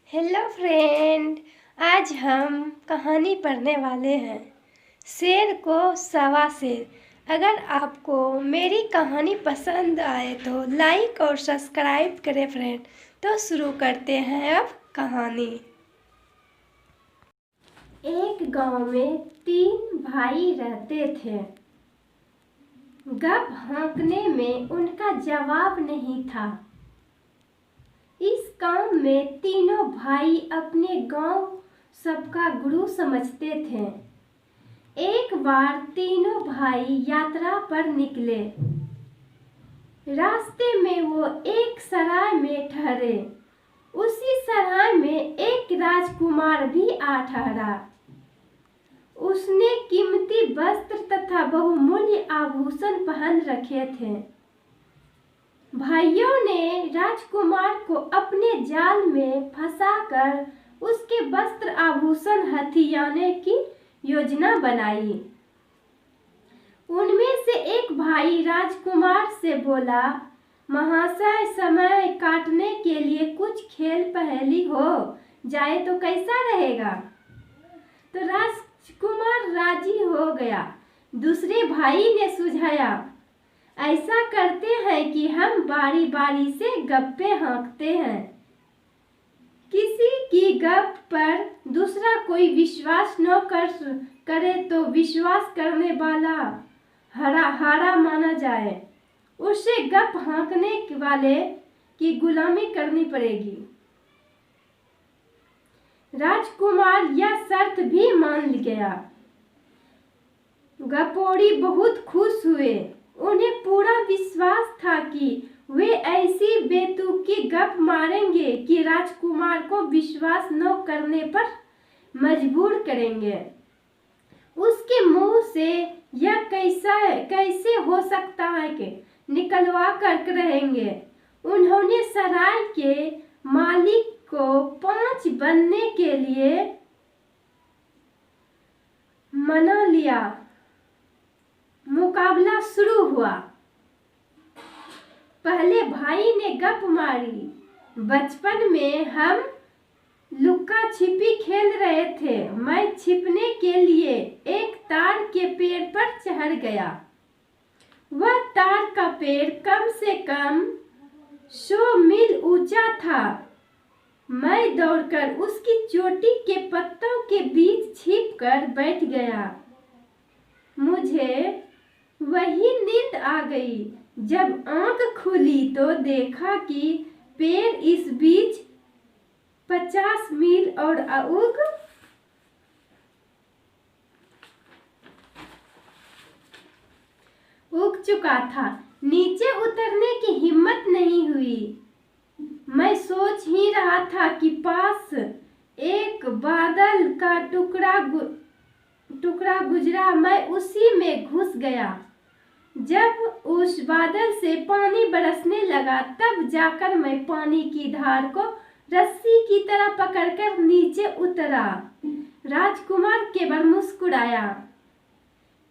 Hello friend, आज हम कहानी पढ़ने वाले हैं शेर को सवा शेर। अगर आपको मेरी कहानी पसंद आए तो लाइक और सब्सक्राइब करें फ्रेंड। तो शुरू करते हैं अब कहानी। एक गांव में 3 भाई रहते थे। गप हाँकने में उनका जवाब नहीं था। इस काम में तीनों भाई अपने गांव सबका गुरु समझते थे। एक बार तीनों भाई यात्रा पर निकले। रास्ते में वो एक सराय में ठहरे। उसी सराय में एक राजकुमार भी आ ठहरा। उसने कीमती वस्त्र तथा बहुमूल्य आभूषण पहन रखे थे। भाइयों ने राजकुमार को अपने जाल में फंसाकर उसके वस्त्र आभूषण हथियाने की योजना बनाई। उनमें से एक भाई राजकुमार से बोला, महाशय, समय काटने के लिए कुछ खेल पहेली हो जाए तो कैसा रहेगा? तो राजकुमार राजी हो गया। दूसरे भाई ने सुझाया, ऐसा करते हैं कि हम बारी बारी से गप्पे हाँकते हैं। किसी की गप पर दूसरा कोई विश्वास न करे तो विश्वास करने वाला हारा माना जाए। उसे गप हाँकने वाले की गुलामी करनी पड़ेगी। राजकुमार यह शर्त भी मान गया। गपोड़ी बहुत खुश हुए। उन्हें पूरा विश्वास था कि वे ऐसी बेतुकी गप मारेंगे कि राजकुमार को विश्वास न करने पर मजबूर करेंगे। उसके मुंह से यह कैसे हो सकता है कि निकलवा कर रहेंगे। उन्होंने सराय के मालिक को 5 बनने के लिए मना लिया। मुकाबला शुरू हुआ। पहले भाई ने गप मारी, बचपन में हम लुक्का छिपी खेल रहे थे। मैं छिपने के लिए एक ताड़ के पेड़ पर चढ़ गया। वह ताड़ का पेड़ कम से कम 100 मील ऊंचा था। मैं दौड़कर उसकी चोटी के पत्तों के बीच छिपकर बैठ गया। मुझे वही नींद आ गई। जब आंख खुली तो देखा कि पेड़ इस बीच 50 मील और उग चुका था। नीचे उतरने की हिम्मत नहीं हुई। मैं सोच ही रहा था कि पास एक बादल का टुकड़ा गुजरा। मैं उसी में घुस गया। जब उस बादल से पानी बरसने लगा तब जाकर मैं पानी की धार को रस्सी की तरह पकड़कर नीचे उतरा। राजकुमार केवल मुस्कुराया।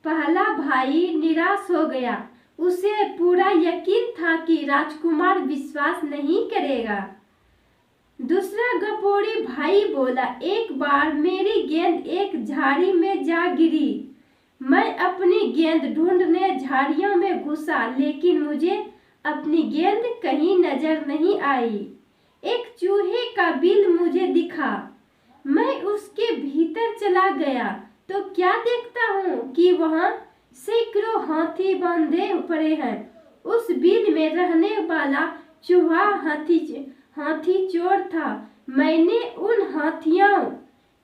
पहला भाई निराश हो गया। उसे पूरा यकीन था कि राजकुमार विश्वास नहीं करेगा। दूसरा गपोड़ी भाई बोला, एक बार मेरी गेंद एक झाड़ी में जा गिरी। मैं अपनी गेंद ढूंढने झाड़ियों में घुसा, लेकिन मुझे अपनी गेंद कहीं नजर नहीं आई। एक चूहे का बिल मुझे दिखा। मैं उसके भीतर चला गया तो क्या देखता हूँ कि वहाँ सैकड़ों हाथी बांधे पड़े हैं। उस बिल में रहने वाला चूहा हाथी चोर था। मैंने उन हाथियों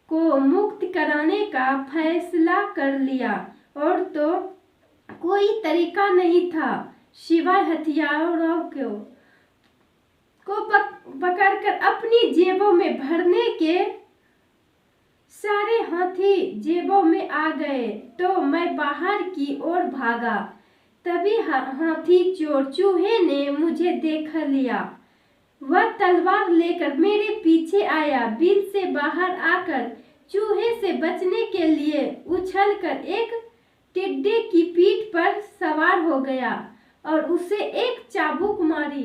को मुक्त कराने का फैसला कर लिया और तो कोई तरीका नहीं था सिवाय हथियारों को पकड़कर अपनी जेबों में भरने के। सारे हाथी जेबों में आ गए तो मैं बाहर की ओर भागा। तभी हाथी चोर चूहे ने मुझे देख लिया। वह तलवार लेकर मेरे पीछे आया। बिल से बाहर आकर चूहे से बचने के लिए उछलकर एक टिड्डे की पीठ पर सवार हो गया और उसे एक चाबुक मारी।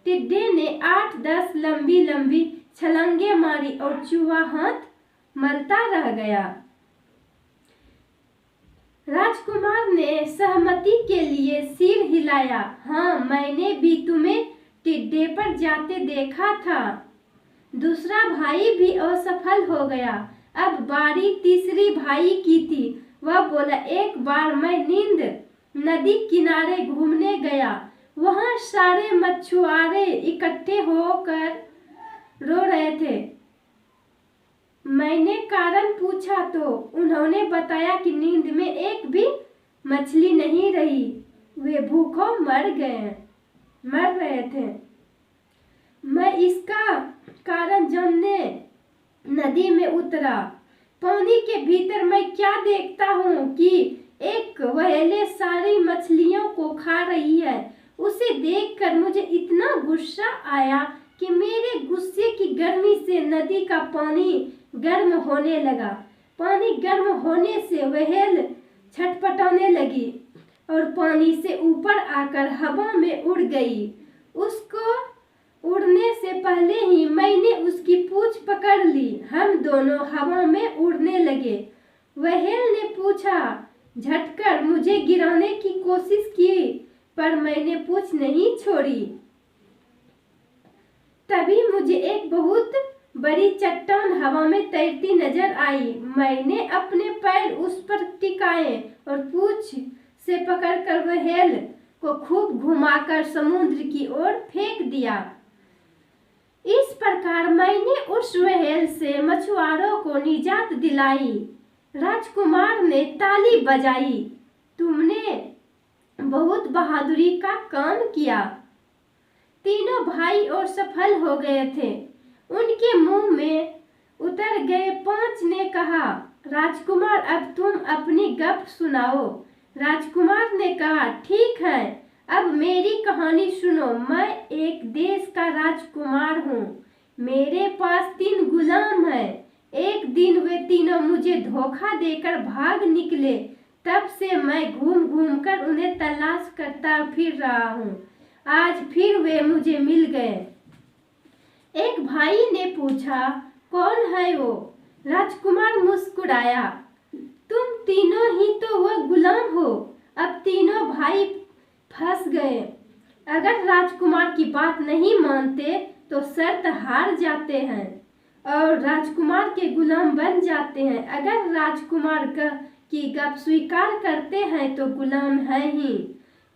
टिड्डे ने 8-10 लंबी लंबी छलांगे मारी। मारी और चूहा हाथ मलता रह गया। राजकुमार ने सहमति के लिए सिर हिलाया। हाँ, मैंने भी तुम्हें टिड्डे पर जाते देखा था। दूसरा भाई भी असफल हो गया। अब बारी तीसरी भाई की थी। वह बोला, एक बार मैं नींद नदी किनारे घूमने गया। वहां सारे मछुआरे इकट्ठे होकर रो रहे थे। मैंने कारण पूछा तो उन्होंने बताया कि नींद में एक भी मछली नहीं रही, वे भूखों मर रहे थे। मैं इसका कारण जानने नदी में उतरा। पानी के भीतर मैं क्या देखता हूँ कि एक व्हेल सारी मछलियों को खा रही है। उसे देखकर मुझे इतना गुस्सा आया कि मेरे गुस्से की गर्मी से नदी का पानी गर्म होने लगा। पानी गर्म होने से व्हेल छटपटाने लगी और पानी से ऊपर आकर हवा में उड़ गई। उसको उड़ने से पहले ही मैंने उसकी पूंछ पकड़ ली। हम दोनों हवा में उड़ने लगे। व्हेल ने पूछा झटकर मुझे गिराने की कोशिश की, पर मैंने पूंछ नहीं छोड़ी। तभी मुझे एक बहुत बड़ी चट्टान हवा में तैरती नजर आई। मैंने अपने पैर उस पर टिकाए और पूंछ से पकड़कर व्हेल को खूब घुमाकर समुद्र की ओर फेंक दिया। इस प्रकार मैंने उस व्हेल से मछुआरों को निजात दिलाई। राजकुमार ने ताली बजाई। तुमने बहुत बहादुरी का काम किया। तीनों भाई और सफल हो गए थे। उनके मुंह में उतर गए। 5 ने कहा, राजकुमार अब तुम अपनी गप सुनाओ। राजकुमार ने कहा, ठीक है, अब मेरी कहानी सुनो। मैं एक देश का राजकुमार हूँ। मेरे पास 3 गुलाम हैं। एक दिन वे तीनों मुझे धोखा देकर भाग निकले। तब से मैं घूम घूम कर उन्हें तलाश करता फिर रहा हूँ। आज फिर वे मुझे मिल गए। एक भाई ने पूछा, कौन है वो? राजकुमार मुस्कुराया, तुम तीनों ही तो वह गुलाम हो। अब तीनों भाई फंस गए। अगर राजकुमार की बात नहीं मानते तो शर्त हार जाते हैं और राजकुमार के गुलाम बन जाते हैं। अगर राजकुमार की गप स्वीकार करते हैं तो गुलाम है ही।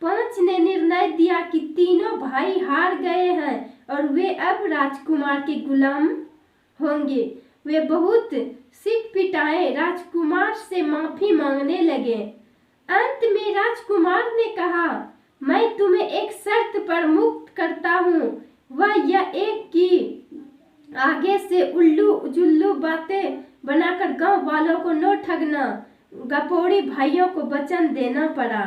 5 ने निर्णय दिया कि तीनों भाई हार गए हैं और वे अब राजकुमार के गुलाम होंगे। वे बहुत सिक पिटाए राजकुमार से माफी मांगने लगे। अंत में राजकुमार ने कहा, मैं तुम्हें एक शर्त पर मुक्त करता हूँ। वह यह एक कि आगे से उल्लू जुल्लू बातें बनाकर गांव वालों को न ठगना। गपोड़ी भाइयों को वचन देना पड़ा।